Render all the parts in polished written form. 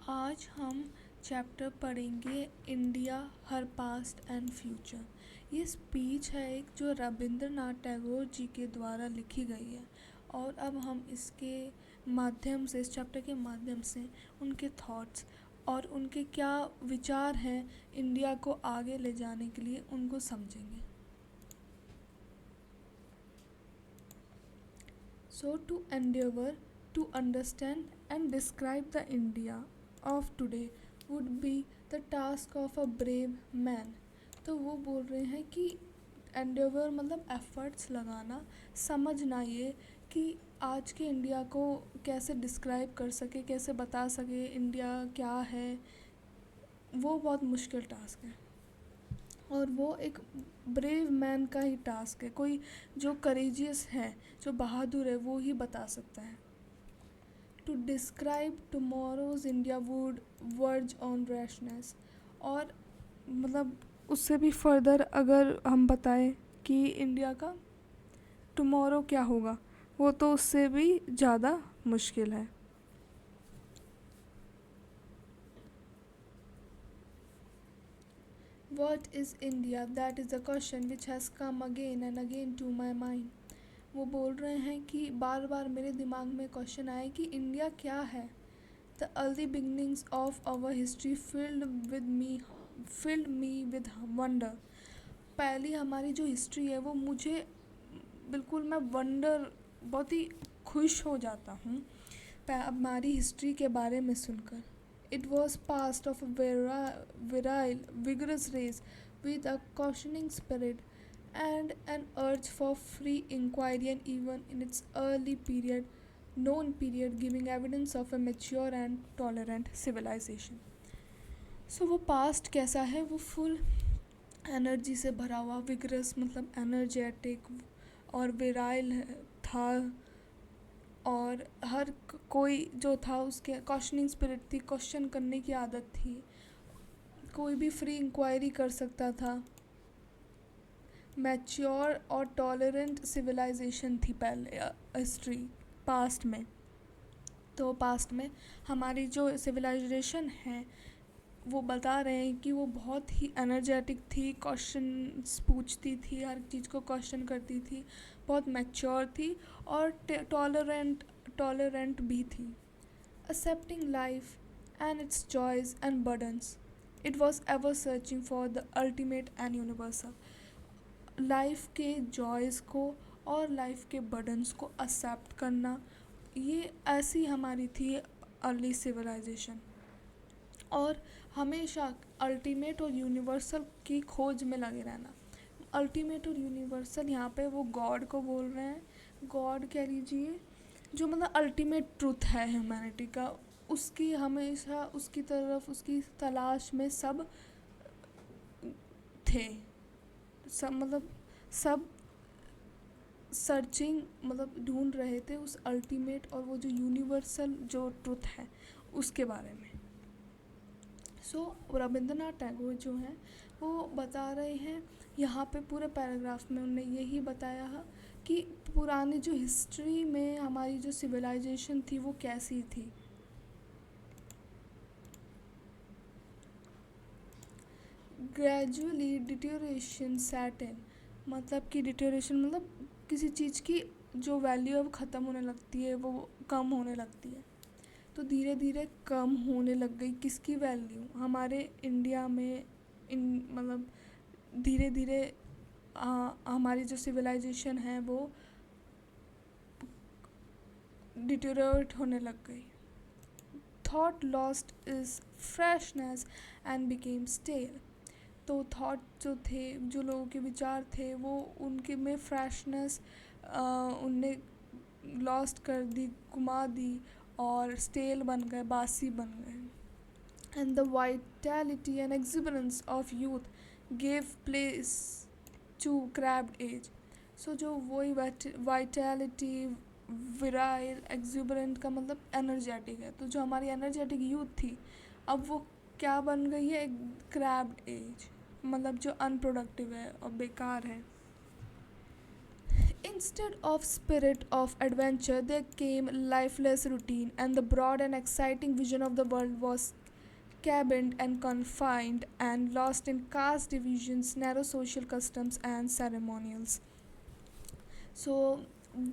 आज हम चैप्टर पढ़ेंगे India her past and future. ये स्पीच है एक जो रविंद्रनाथ टैगोर जी के द्वारा लिखी गई है और अब हम इसके माध्यम से इस चैप्टर के माध्यम से उनके थॉट्स और उनके क्या विचार हैं इंडिया को आगे ले जाने के लिए उनको समझेंगे। So, to endeavor to understand and describe the India of today would be the task of a brave man। तो वो बोल रहे हैं कि endeavor मतलब efforts लगाना, समझना ये कि आज के इंडिया को कैसे डिस्क्राइब कर सके, कैसे बता सके इंडिया क्या है, वो बहुत मुश्किल टास्क है और वो एक ब्रेव मैन का ही टास्क है। कोई जो करेजियस है, जो बहादुर है, वो ही बता सकता है। To describe tomorrow's India would verge on rashness. और मतलब उससे भी फर्दर अगर हम बताएं कि इंडिया का टुमारो क्या होगा, वो तो उससे भी ज़्यादा मुश्किल है। What is India? That is the question which has come again and again to my mind। वो बोल रहे हैं कि बार बार मेरे दिमाग में क्वेश्चन आए कि इंडिया क्या है। The early beginnings of our history filled me with wonder। पहली हमारी जो हिस्ट्री है वो मुझे बिल्कुल मैं वंडर बहुत ही खुश हो जाता हूँ हमारी हिस्ट्री के बारे में सुनकर। It was passed of a virile, vigorous race with a cautioning spirit and an urge for free inquiry, and even in its early period, known period, giving evidence of a mature and tolerant civilization। So वो past कैसा है, वो full energy से भरा हुआ, vigorous मतलब energetic और विराइल था और हर कोई जो था उसके क्वेश्चनिंग स्पिरिट थी, क्वेश्चन करने की आदत थी, कोई भी फ्री इंक्वायरी कर सकता था। मैच्योर और टॉलरेंट सिविलाइजेशन थी पहले हिस्ट्री पास्ट में। तो पास्ट में हमारी जो सिविलाइजेशन है वो बता रहे हैं कि वो बहुत ही एनर्जेटिक थी, क्वेश्चंस पूछती थी, हर चीज़ को क्वेश्चन करती थी, बहुत मैच्योर थी और टॉलरेंट भी थी। Accepting life and it's joys and burdens, it was ever searching for the ultimate and universal. Life के जॉयज़ को और लाइफ के बर्डन्स को एक्सेप्ट करना, ये ऐसी हमारी थी अर्ली सिविलाइजेशन। और हमेशा अल्टीमेट और यूनिवर्सल की खोज में लगे रहना। अल्टीमेट और यूनिवर्सल यहाँ पे वो गॉड को बोल रहे हैं, गॉड कह लीजिए, जो मतलब अल्टीमेट ट्रुथ है ह्यूमैनिटी का, उसकी हमेशा उसकी तरफ उसकी तलाश में सब थे। सब मतलब सब सर्चिंग मतलब ढूंढ रहे थे उस अल्टीमेट और वो जो यूनिवर्सल जो ट्रुथ है उसके बारे में। रविंद्रनाथ टैगोर जो हैं वो बता रहे हैं यहाँ पे पूरे पैराग्राफ में, उन्होंने यही बताया है कि पुरानी जो हिस्ट्री में हमारी जो सिविलाइजेशन थी वो कैसी थी। ग्रेजुअली डिटेरियोरेशन सेट इन, मतलब कि डिटेरियोरेशन मतलब किसी चीज़ की जो वैल्यू है वो ख़त्म होने लगती है, वो कम होने लगती है। तो धीरे धीरे कम होने लग गई किसकी वैल्यू, हमारे इंडिया में मतलब धीरे धीरे हमारी जो सिविलाइजेशन है वो डिटेरियोरेट होने लग गई। Thought lost its freshness and became stale. तो थॉट जो थे, जो लोगों के विचार थे, वो उनके में फ्रेशनेस उनने लॉस्ट कर दी, गुमा दी और स्टेल बन गए, बासी बन गए। And the vitality and exuberance of youth gave place to crabbed age. So जो वही वाइटैलिटी, विराइल, एक्सिबरेंट का मतलब एनर्जेटिक है, तो जो हमारी एनर्जेटिक यूथ थी अब वो क्या बन गई है, एक क्रैब्ड एज, मतलब जो अनप्रोडक्टिव है और बेकार है। Instead of spirit of adventure, there came lifeless routine, and the broad and exciting vision of the world was cabined and confined and lost in caste divisions, narrow social customs, and ceremonials. So,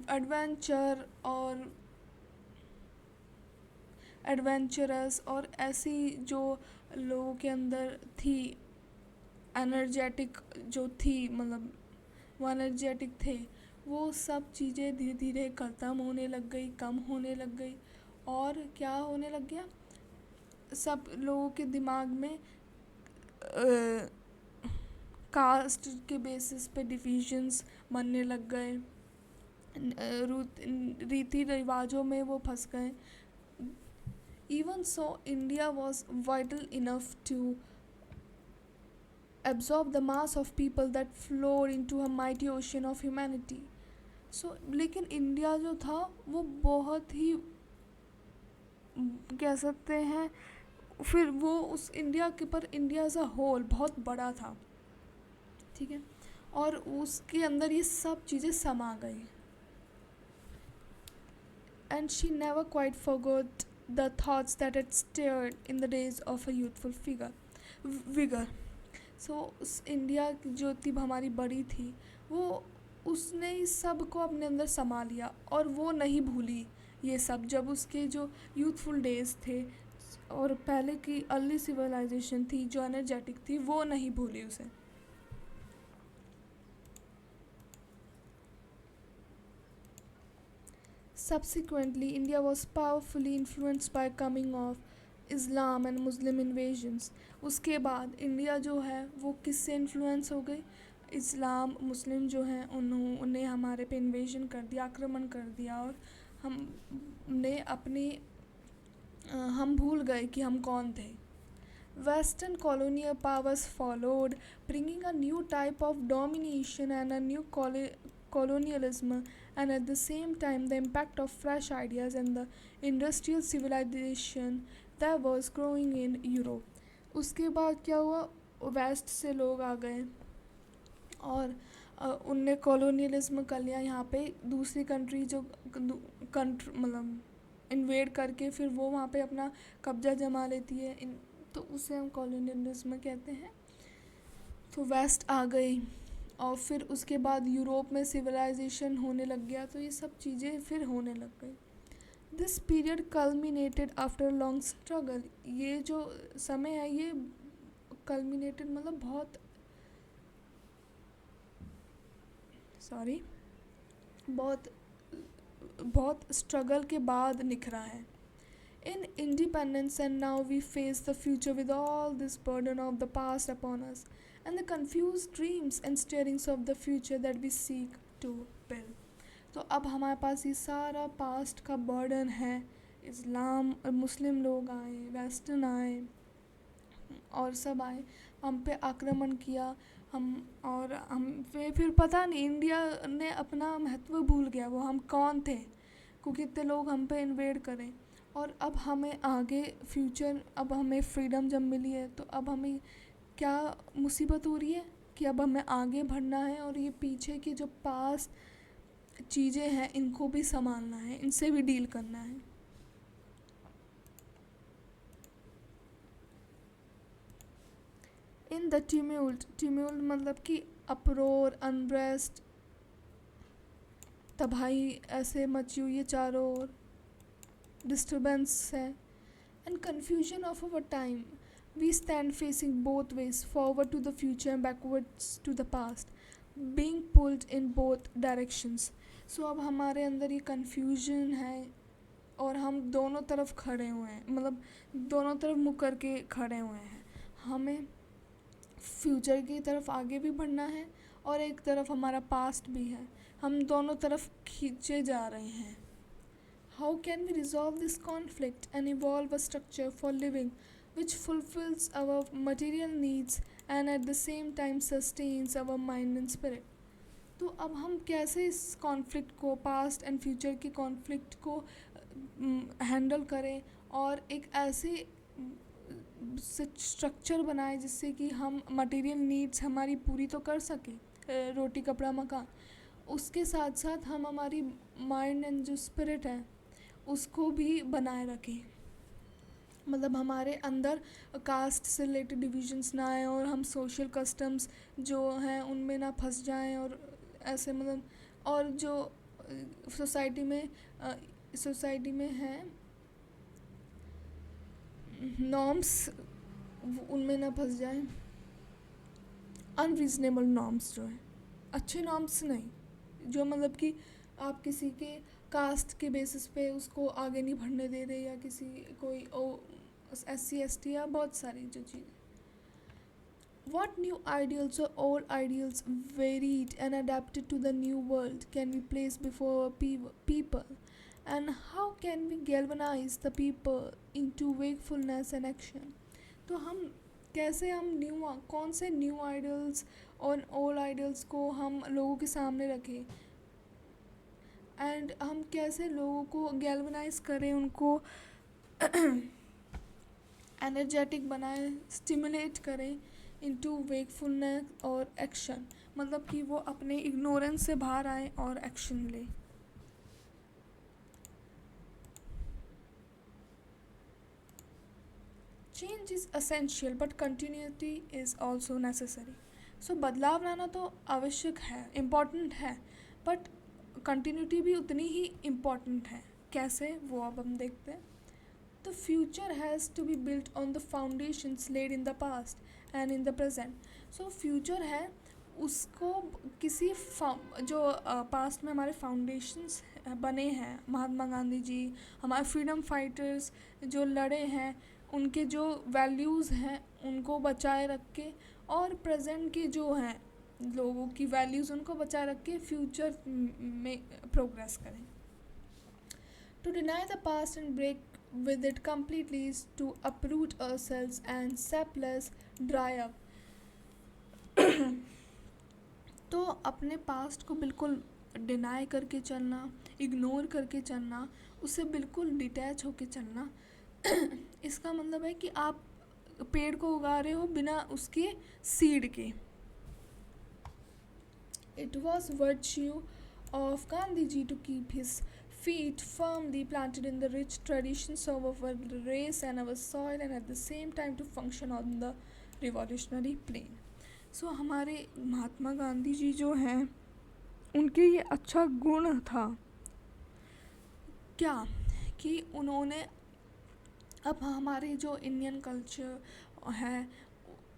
adventure और adventurous और ऐसी जो लोगों के अंदर थी, energetic जो थी, मतलब वो एनर्जेटिक थे, वो सब चीज़ें धीरे धीरे ख़त्म होने लग गई, कम होने लग गई। और क्या होने लग गया, सब लोगों के दिमाग में कास्ट के बेसिस पे डिविजन्स बनने लग गए, रीति रिवाजों में वो फंस गए। Even so India was vital enough to absorb the mass of people that flowed into a mighty ocean of humanity. So लेकिन इंडिया जो था वो बहुत ही कह सकते हैं, फिर वो उस इंडिया के पर इंडिया एज अ होल बहुत बड़ा था, ठीक है, और उसके अंदर ये सब चीज़ें समा गई। And she never quite forgot the thoughts that had stirred in the days of a youthful vigor. सो उस इंडिया जो थी हमारी बड़ी थी, वो उसने इस सब को अपने अंदर समा लिया और वो नहीं भूली ये सब, जब उसके जो यूथफुल डेज थे और पहले की अर्ली सिविलाइजेशन थी जो एनर्जेटिक थी, वो नहीं भूली उसे। Subsequently, India was powerfully influenced by coming of Islam and Muslim invasions. उसके बाद इंडिया जो है वो किससे इन्फ्लुएंस हो गई, इस्लाम मुस्लिम जो हैं उन्हें हमारे पे इन्वेजन कर दिया, आक्रमण कर दिया, और हमने अपनी हम भूल गए कि हम कौन थे। Western colonial powers followed, bringing a new type of domination and a new colonialism, and at the same time the impact of fresh ideas and the industrial civilization that was growing in Europe. उसके बाद क्या हुआ, waste से लोग आ गए और उनने colonialism कर लिया यहाँ पे, दूसरी कंट्री जो कंट्री मतलब इन्वेड करके फिर वो वहाँ पे अपना कब्जा जमा लेती है, तो उसे हम कॉलोनियलिज्म कहते हैं। तो वेस्ट आ गई और फिर उसके बाद यूरोप में सिविलाइजेशन होने लग गया, तो ये सब चीज़ें फिर होने लग गई। This period culminated after long struggle. ये जो समय है ये कल्मिनेटेड मतलब बहुत स्ट्रगल के बाद निखरा है। In independence, and now we face the future with all this burden of the past upon us, and the confused dreams and stirrings of the future that we seek to build. तो अब हमारे पास ये सारा past का burden है, इस्लाम और मुस्लिम लोग आए, वेस्टर्न आए और सब आए, हम पे आक्रमण किया, हम पे फिर पता नहीं इंडिया ने अपना महत्व भूल गया, वो हम कौन थे, क्योंकि इतने लोग हम पे इन्वेड करें। और अब हमें आगे फ्यूचर, अब हमें फ्रीडम जब मिली है तो अब हमें क्या मुसीबत हो रही है कि अब हमें आगे बढ़ना है और ये पीछे की जो पास्ट चीज़ें हैं इनको भी संभालना है, इनसे भी डील करना है। इन द ट्यूम्यूल्ट मतलब कि अपरोर, अनरेस्ट, तबाही ऐसे मची हुई है चारों ओर, डिस्टर्बेंस है, and confusion of our time, we stand facing both ways, forward to the future and backwards to the past, being pulled in both directions. So अब हमारे अंदर ये कन्फ्यूजन है और हम दोनों तरफ खड़े हुए हैं, मतलब दोनों तरफ मुँह करके खड़े हुए हैं। हमें फ्यूचर की तरफ आगे भी बढ़ना है और एक तरफ हमारा पास्ट भी है, हम दोनों तरफ खींचे जा रहे हैं। How can we resolve this conflict and evolve a structure for living which fulfills our material needs and at the same time sustains our mind and spirit? तो अब हम कैसे इस कॉन्फ्लिक्ट को, पास्ट एंड फ्यूचर के conflict को handle करें और एक ऐसे स्ट्रक्चर बनाए जिससे कि हम मटेरियल नीड्स हमारी पूरी तो कर सकें, रोटी कपड़ा मकान, उसके साथ साथ हम हमारी माइंड एंड जो स्पिरिट है उसको भी बनाए रखें। मतलब हमारे अंदर कास्ट से रिलेटेड डिविजन्स ना आए और हम सोशल कस्टम्स जो हैं उनमें ना फंस जाएं, और ऐसे मतलब और जो सोसाइटी में सोसाइटी में हैं नॉर्म्स उनमें ना फंस जाएं, अनरीजनेबल नॉर्म्स जो हैं, अच्छे नॉर्म्स नहीं जो मतलब कि आप किसी के कास्ट के बेसिस पे उसको आगे नहीं बढ़ने दे रहे, या किसी कोई SC ST या बहुत सारी जो चीज़ें। What new ideals or old ideals varied and adapted to the new world can we place before people, and how can we galvanize the people into wakefulness and action? तो हम कैसे हम कौन से न्यू आइडल्स और old idols को हम लोगों के सामने रखें, एंड हम कैसे लोगों को गैल्वनाइज करें, उनको एनर्जेटिक बनाएं, स्टिमुलेट करें इनटू वेकफुलनेस और एक्शन, मतलब कि वो अपने इग्नोरेंस से बाहर आए और एक्शन लें। Change is essential but continuity is also necessary. So बदलाव लाना तो आवश्यक है, इम्पॉर्टेंट है, बट कंटिन्यूटी भी उतनी ही इम्पॉर्टेंट है। कैसे, वो अब हम देखते हैं। The future has to be built on the foundations laid in the past and in the present. So future है उसको किसी जो पास्ट में हमारे फाउंडेशंस बने हैं, महात्मा गांधी जी, हमारे फ्रीडम फाइटर्स जो लड़े हैं, उनके जो वैल्यूज़ हैं उनको बचाए रख के, और प्रेजेंट के जो हैं लोगों की वैल्यूज़ उनको बचाए रख के फ्यूचर में प्रोग्रेस करें। To deny the past and break with it completely is to uproot ourselves and sapless dry up. तो अपने पास्ट को बिल्कुल डिनाई करके चलना, इग्नोर करके चलना, उससे बिल्कुल डिटैच होके चलना इसका मतलब है कि आप पेड़ को उगा रहे हो बिना उसके सीड के। It was virtue of Gandhi ji to keep his feet firmly planted in the rich traditions of our race and our soil, and at the same time to function on the revolutionary plane. So हमारे महात्मा गांधी जी जो हैं उनके ये अच्छा गुण था क्या कि उन्होंने अब हमारे जो इंडियन कल्चर है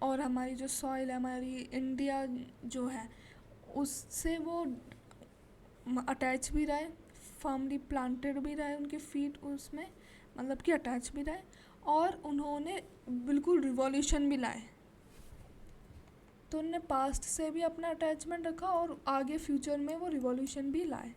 और हमारी जो सॉइल है, हमारी इंडिया जो है, उससे वो अटैच भी रहे, फर्मली प्लांटेड भी रहे, उनके फीट उसमें मतलब कि अटैच भी रहे, और उन्होंने बिल्कुल रिवॉल्यूशन भी लाए। तो उन्होंने पास्ट से भी अपना अटैचमेंट रखा और आगे फ्यूचर में वो रिवॉल्यूशन भी लाए।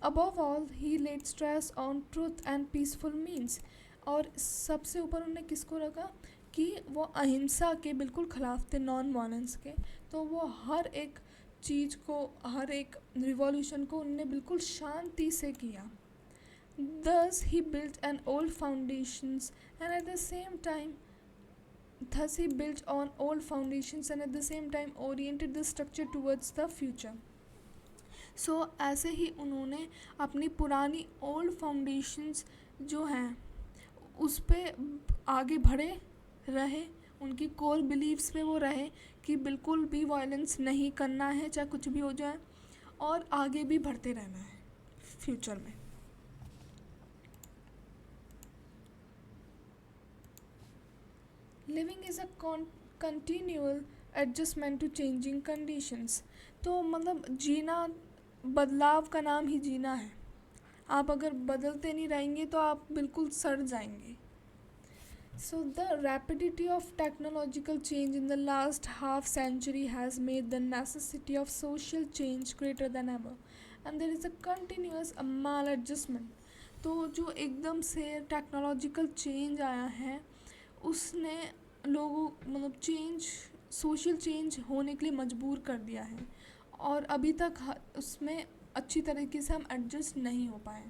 Above all he laid stress on truth and peaceful means, और सबसे ऊपर उन्होंने किसको रखा कि वो अहिंसा के बिल्कुल खिलाफ थे, नॉन वायलेंस के। तो वो हर एक चीज़ को, हर एक रिवॉल्यूशन को उनने बिल्कुल शांति से किया। Thus he built an old foundations and at the same time thus he built on old foundations and at the same time oriented the structure towards the future. So ऐसे ही उन्होंने अपनी पुरानी ओल्ड फाउंडेशंस जो हैं उस पे आगे बढ़े रहे, उनकी कोर बिलीव्स पे वो रहे कि बिल्कुल भी वायलेंस नहीं करना है चाहे कुछ भी हो जाए, और आगे भी बढ़ते रहना है फ्यूचर में। Living is a continual adjustment to changing conditions. तो मतलब जीना, बदलाव का नाम ही जीना है। आप अगर बदलते नहीं रहेंगे तो आप बिल्कुल सड़ जाएंगे। So the rapidity of technological change in the last half century has made the necessity of social change greater than ever, and there is a continuous maladjustment. तो जो एकदम से टेक्नोलॉजिकल चेंज आया है उसने लोगों मतलब चेंज, सोशल चेंज होने के लिए मजबूर कर दिया है, और अभी तक उसमें अच्छी तरीके से हम एडजस्ट नहीं हो पाए।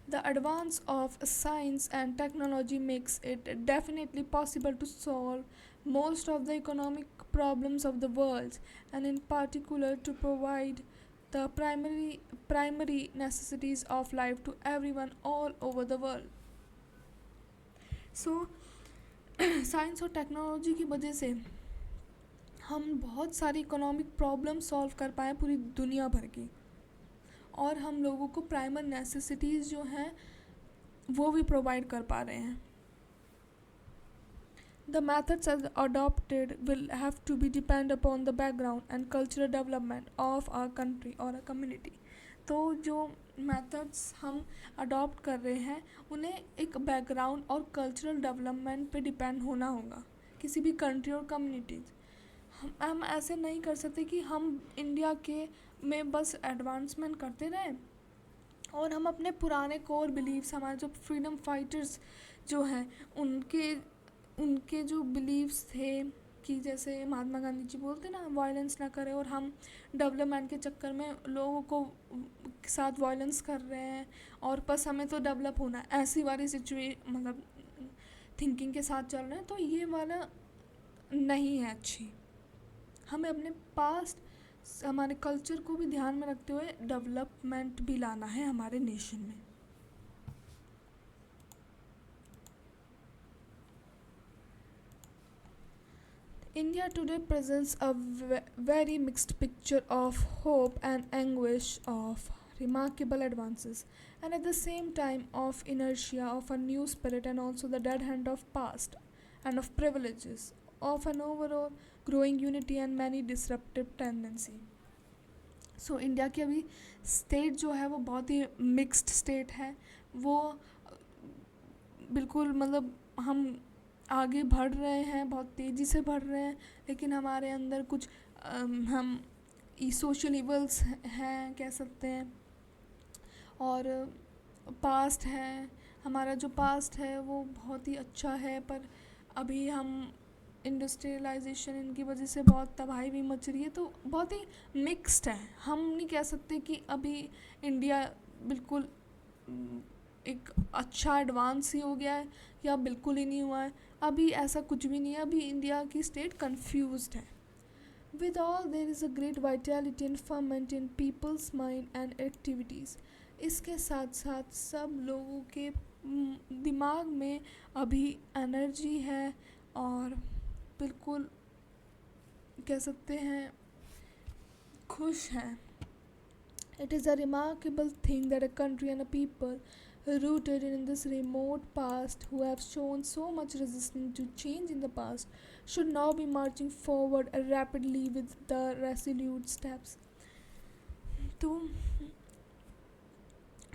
The advance of science and technology makes it definitely possible to solve most of the economic problems of the world, and in particular to provide the primary necessities of life to everyone all over the world. So science और technology की वजह से हम बहुत सारी economic problem solve कर पाए पूरी दुनिया भर की, और हम लोगों को प्राइमर नेसेसिटीज़ जो हैं वो भी प्रोवाइड कर पा रहे हैं. The methods adopted will have to be depend upon the background and cultural development of our country or a community. तो जो मेथड्स हम अडॉप्ट कर रहे हैं उन्हें एक बैकग्राउंड और कल्चरल डेवलपमेंट पे डिपेंड होना होगा किसी भी कंट्री और कम्युनिटीज़. हम ऐसे नहीं कर सकते कि हम इंडिया के में बस एडवांसमेंट करते रहें और हम अपने पुराने कोर बिलीव्स, हमारे जो फ्रीडम फाइटर्स जो हैं उनके उनके जो बिलीव्स थे कि जैसे महात्मा गांधी जी बोलते ना वायलेंस ना करें, और हम डेवलपमेंट के चक्कर में लोगों को के साथ वायलेंस कर रहे हैं और बस हमें तो डेवलप होना है, ऐसी वाली मतलब थिंकिंग के साथ चल रहे हैं, तो ये वाला नहीं है अच्छी. हमें अपने पास्ट हमारे कल्चर को भी ध्यान में रखते हुए डेवलपमेंट भी लाना है हमारे नेशन में. India today presents a very mixed picture of hope and anguish, of remarkable advances, and at the same time of inertia, of a new spirit, and also the dead hand of past, and of privileges, of an overall growing unity and many disruptive tendency. So India की अभी state जो है वो बहुत ही mixed state है. वो बिल्कुल मतलब हम आगे बढ़ रहे हैं, बहुत तेज़ी से बढ़ रहे हैं, लेकिन हमारे अंदर कुछ हम सोशल इवल्स हैं कह सकते हैं, और पास्ट है. हमारा जो पास्ट है वो बहुत ही अच्छा है, पर अभी हम इंडस्ट्रियलाइजेशन इनकी वजह से बहुत तबाही भी मच रही है, तो बहुत ही मिक्स्ड है. हम नहीं कह सकते कि अभी इंडिया बिल्कुल एक अच्छा एडवांस ही हो गया है या बिल्कुल ही नहीं हुआ है. अभी ऐसा कुछ भी नहीं है, अभी इंडिया की स्टेट कंफ्यूज्ड है. With all there is a great vitality and ferment in people's mind and activities. इसके साथ साथ सब लोगों के दिमाग में अभी एनर्जी है और बिल्कुल कह सकते हैं खुश हैं. It is a remarkable thing that a country and a people rooted in this remote past who have shown so much resistance to change in the past should now be marching forward rapidly with the resolute steps. तो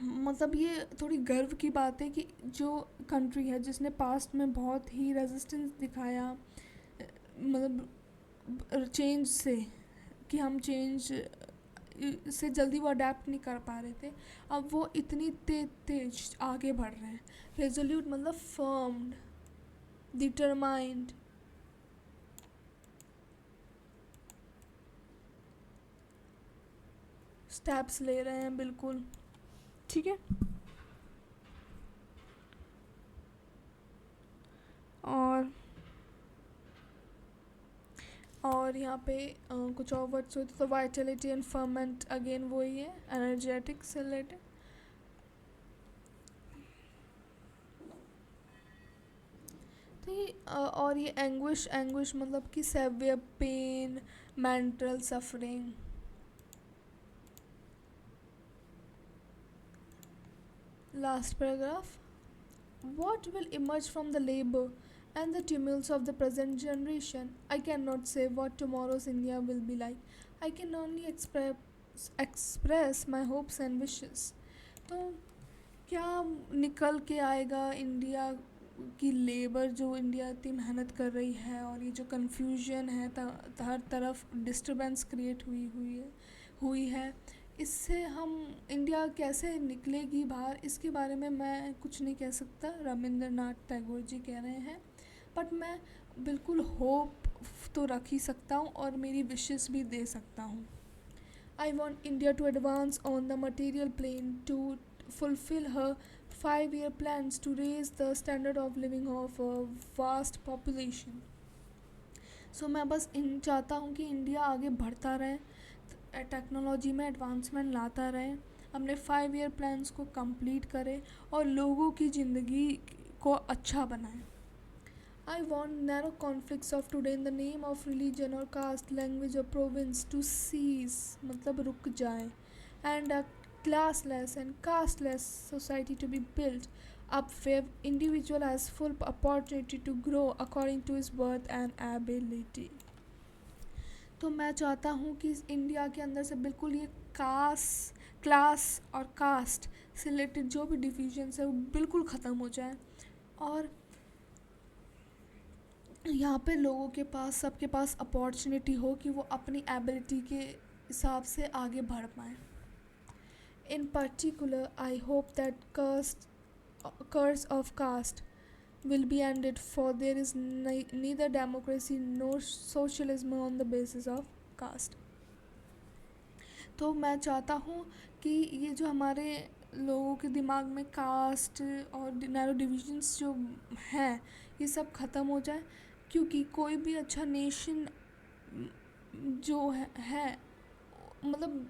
मतलब ये थोड़ी गर्व की बात है कि जो कंट्री है जिसने पास्ट में बहुत ही रेजिस्टेंस दिखाया, मतलब चेंज से, कि हम चेंज से जल्दी वो अडेप्ट नहीं कर पा रहे थे, अब वो इतनी तेज आगे बढ़ रहे हैं. रेजोल्यूट मतलब फर्म्ड, डिटरमाइंड. स्टेप्स ले रहे हैं बिल्कुल. ठीक है. और यहाँ पे कुछ और वर्ड्स होते तो वाइटलिटी एंड फर्मेंट अगेन वही है, एनर्जेटिक से रिलेटेड. तो ये और ये एंग्विश मतलब कि severe pain, mental suffering. Last paragraph. What will emerge from the labor and the tumults of the present generation? I cannot say what tomorrow's India will be like. I can only express my hopes and wishes. तो क्या निकल के आएगा India की labour, जो India इतनी मेहनत कर रही है, और ये जो कन्फ्यूजन है, हर तरफ डिस्टर्बेंस क्रिएट हुई है, इससे हम इंडिया कैसे निकलेगी बाहर, इसके बारे में मैं कुछ नहीं कह सकता. रविंद्रनाथ टैगोर जी कह रहे हैं, बट मैं बिल्कुल होप तो रख ही सकता हूँ और मेरी विशेस भी दे सकता हूँ. I want India to advance on the material plane, to fulfill her 5-year plans to raise the standard of living of a vast population. सो मैं बस इन चाहता हूँ कि इंडिया आगे बढ़ता रहे, टेक्नोलॉजी में एडवांसमेंट लाता रहे, अपने 5 ईयर प्लान्स को कंप्लीट करे और लोगों की ज़िंदगी को अच्छा बनाए। I want narrow conflicts of today in the name of religion or caste, language or province to cease, मतलब रुक जाए, and a classless and casteless society to be built up where individual has full opportunity to grow according to his worth and ability. तो मैं चाहता हूँ कि India के अंदर से बिल्कुल ये क्लास और कास्ट से रिलेटेड जो भी डिविजन्स है वो बिल्कुल ख़त्म हो जाए, और यहाँ पे लोगों के पास, सबके पास अपॉर्चुनिटी हो कि वो अपनी एबिलिटी के हिसाब से आगे बढ़ पाएँ. In particular, I hope that curse of caste will be ended, for there is neither democracy nor socialism on the basis of caste. तो मैं चाहता हूँ कि ये जो हमारे लोगों के दिमाग में कास्ट और नैरो डिविजन्स जो हैं ये सब ख़त्म हो जाए, क्योंकि कोई भी अच्छा नेशन जो है मतलब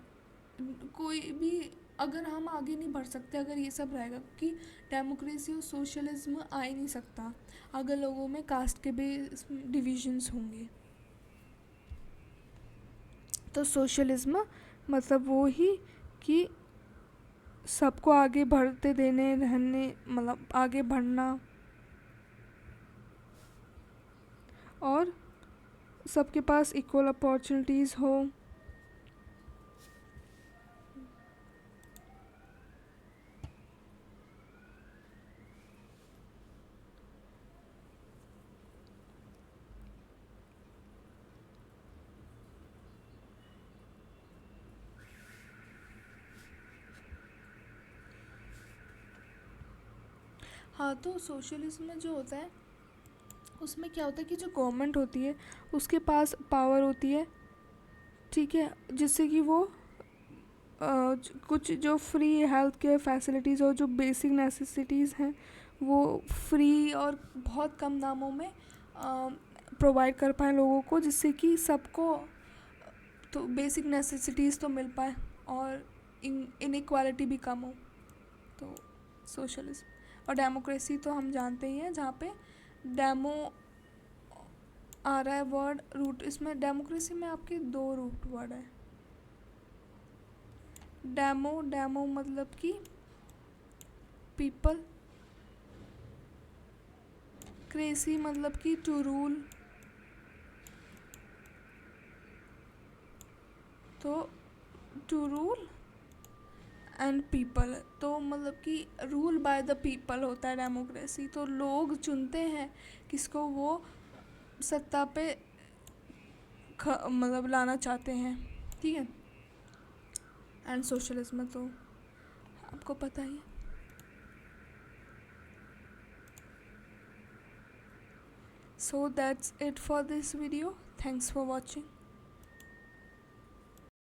कोई भी, अगर हम आगे नहीं बढ़ सकते अगर ये सब रहेगा, कि डेमोक्रेसी और सोशलिज्म आ ही नहीं सकता अगर लोगों में कास्ट के भी डिविजन्स होंगे. तो सोशलिज्म मतलब वो ही कि सबको आगे बढ़ते देने रहने, मतलब आगे बढ़ना और सबके पास इक्वल अपॉर्चुनिटीज़ हो. हाँ, तो सोशलिज्म में जो होता है उसमें क्या होता है कि जो गवर्नमेंट होती है उसके पास पावर होती है, ठीक है, जिससे कि वो कुछ जो फ्री हेल्थ केयर फैसिलिटीज़ और जो बेसिक नेसेसिटीज़ हैं वो फ्री और बहुत कम दामों में प्रोवाइड कर पाए लोगों को, जिससे कि सबको तो बेसिक नेसेसिटीज़ तो मिल पाए और इनइक्वालिटी भी कम हो. तो सोशलिज्म और डेमोक्रेसी तो हम जानते ही हैं, जहाँ पे डेमो आ रहा है वर्ड रूट, इसमें डेमोक्रेसी में आपके 2 रूट वर्ड है. डेमो मतलब कि पीपल, क्रेसी मतलब कि टू रूल. तो टू रूल एंड पीपल, तो मतलब कि रूल बाय द पीपल होता है डेमोक्रेसी. तो लोग चुनते हैं किसको वो सत्ता पे मतलब लाना चाहते हैं, ठीक है. एंड सोशलिज्म तो आपको पता ही है. So that's it for this video. Thanks for watching.